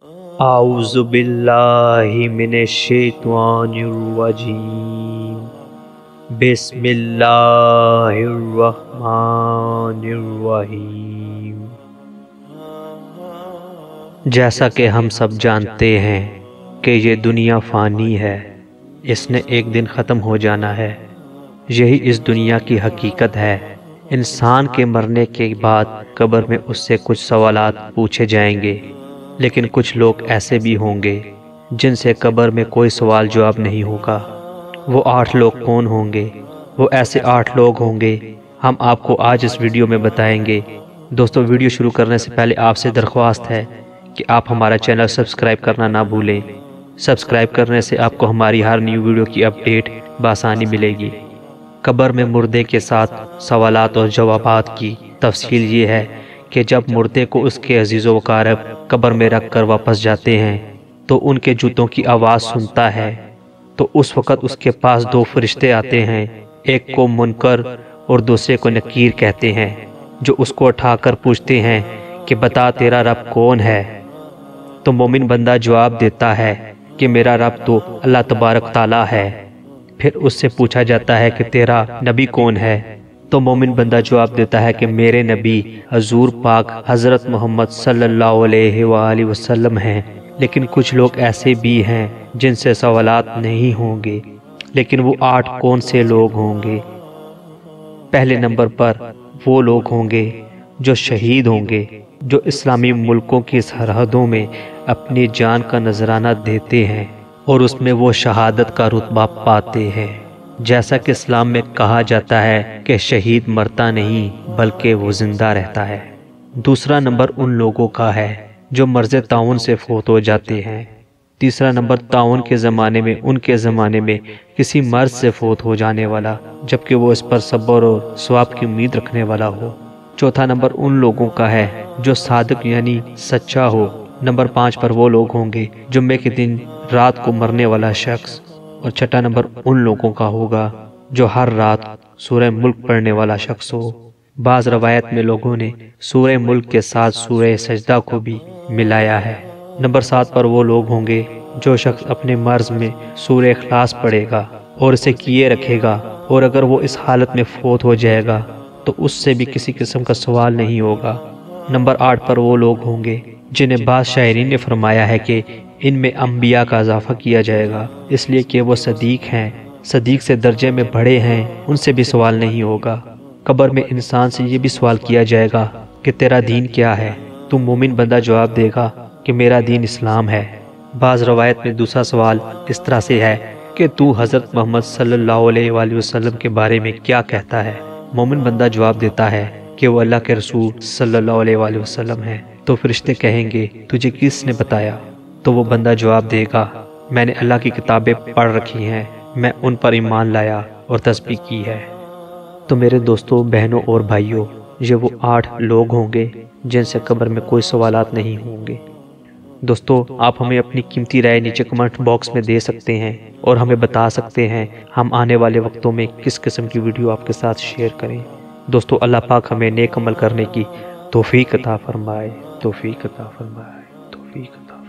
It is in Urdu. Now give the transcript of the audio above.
اعوذ باللہ من الشیطان الرجیم، بسم اللہ الرحمن الرحیم۔ جیسا کہ ہم سب جانتے ہیں کہ یہ دنیا فانی ہے، اس نے ایک دن ختم ہو جانا ہے۔ یہی اس دنیا کی حقیقت ہے۔ انسان کے مرنے کے بعد قبر میں اس سے کچھ سوالات پوچھے جائیں گے، لیکن کچھ لوگ ایسے بھی ہوں گے جن سے قبر میں کوئی سوال جواب نہیں ہوگا۔ وہ 8 لوگ کون ہوں گے؟ وہ ایسے 8 لوگ ہوں گے ہم آپ کو آج اس ویڈیو میں بتائیں گے۔ دوستو، ویڈیو شروع کرنے سے پہلے آپ سے درخواست ہے کہ آپ ہمارا چینل سبسکرائب کرنا نہ بھولیں۔ سبسکرائب کرنے سے آپ کو ہماری ہر نیو ویڈیو کی اپڈیٹ بآسانی ملے گی۔ قبر میں مردے کے ساتھ سوالات اور جوابات کی تفصیل یہ ہے کہ جب مردے کو اس کے عزیز و اقارب قبر میں رکھ کر واپس جاتے ہیں تو ان کے جوتوں کی آواز سنتا ہے، تو اس وقت اس کے پاس 2 فرشتے آتے ہیں، ایک کو منکر اور دوسرے کو نکیر کہتے ہیں، جو اس کو اٹھا کر پوچھتے ہیں کہ بتا تیرا رب کون ہے؟ تو مومن بندہ جواب دیتا ہے کہ میرا رب تو اللہ تبارک تعالیٰ ہے۔ پھر اس سے پوچھا جاتا ہے کہ تیرا نبی کون ہے؟ تو مومن بندہ جواب دیتا ہے کہ میرے نبی حضور پاک حضرت محمد صلی اللہ علیہ وآلہ وسلم ہیں۔ لیکن کچھ لوگ ایسے بھی ہیں جن سے سوالات نہیں ہوں گے، لیکن وہ 8 کون سے لوگ ہوں گے؟ پہلے نمبر پر وہ لوگ ہوں گے جو شہید ہوں گے، جو اسلامی ملکوں کی سرحدوں میں اپنی جان کا نذرانہ دیتے ہیں اور اس میں وہ شہادت کا رتبہ پاتے ہیں۔ جیسا کہ اسلام میں کہا جاتا ہے کہ شہید مرتا نہیں بلکہ وہ زندہ رہتا ہے۔ دوسرا نمبر ان لوگوں کا ہے جو مرض طاعون سے فوت ہو جاتے ہیں۔ تیسرا نمبر طاعون کے زمانے میں ان کے زمانے میں کسی مرض سے فوت ہو جانے والا، جبکہ وہ اس پر صبر اور ثواب کی امید رکھنے والا ہو۔ چوتھا نمبر ان لوگوں کا ہے جو صادق یعنی سچا ہو۔ نمبر 5 پر وہ لوگ ہوں گے جمعے کے دن رات کو مرنے والا شخص۔ اور چھٹا نمبر ان لوگوں کا ہوگا جو ہر رات سورہ ملک پڑھنے والا شخص ہو۔ بعض روایت میں لوگوں نے سورہ ملک کے ساتھ سورہ سجدہ کو بھی ملایا ہے۔ نمبر 7 پر وہ لوگ ہوں گے جو شخص اپنے مرض میں سورہ اخلاص پڑھے گا اور اسے کیے رکھے گا، اور اگر وہ اس حالت میں فوت ہو جائے گا تو اس سے بھی کسی قسم کا سوال نہیں ہوگا۔ نمبر 8 پر وہ لوگ ہوں گے جنہیں بعض شاعرین نے فرمایا ہے کہ ان میں انبیاء کا اضافہ کیا جائے گا، اس لیے کہ وہ صدیق ہیں، صدیق سے درجے میں بڑے ہیں، ان سے بھی سوال نہیں ہوگا۔ قبر میں انسان سے یہ بھی سوال کیا جائے گا کہ تیرا دین کیا ہے؟ تو مومن بندہ جواب دے گا کہ میرا دین اسلام ہے۔ بعض روایت میں دوسرا سوال اس طرح سے ہے کہ تو حضرت محمد صلی اللہ علیہ وآلہ وسلم کے بارے میں کیا کہتا ہے؟ مومن بندہ جواب دیتا ہے کہ وہ اللہ کے رسول صلی اللہ علیہ وآلہ وسلم ہے۔ تو فرشتے کہیں گے تجھے کس نے بتایا؟ تو وہ بندہ جواب دے گا میں نے اللہ کی کتابیں پڑھ رکھی ہیں، میں ان پر ایمان لایا اور تسبیح کی ہے۔ تو میرے دوستوں، بہنوں اور بھائیوں، یہ وہ 8 لوگ ہوں گے جن سے قبر میں کوئی سوالات نہیں ہوں گے۔ دوستو، آپ ہمیں اپنی قیمتی رائے نیچے کمنٹ باکس میں دے سکتے ہیں اور ہمیں بتا سکتے ہیں ہم آنے والے وقتوں میں کس قسم کی ویڈیو آپ کے ساتھ شیئر کریں۔ دوستو، اللہ پاک ہمیں نیک عمل کرنے کی توفیق عطا فرمائے، توفیق عطا فرمائے، توفیق عطا۔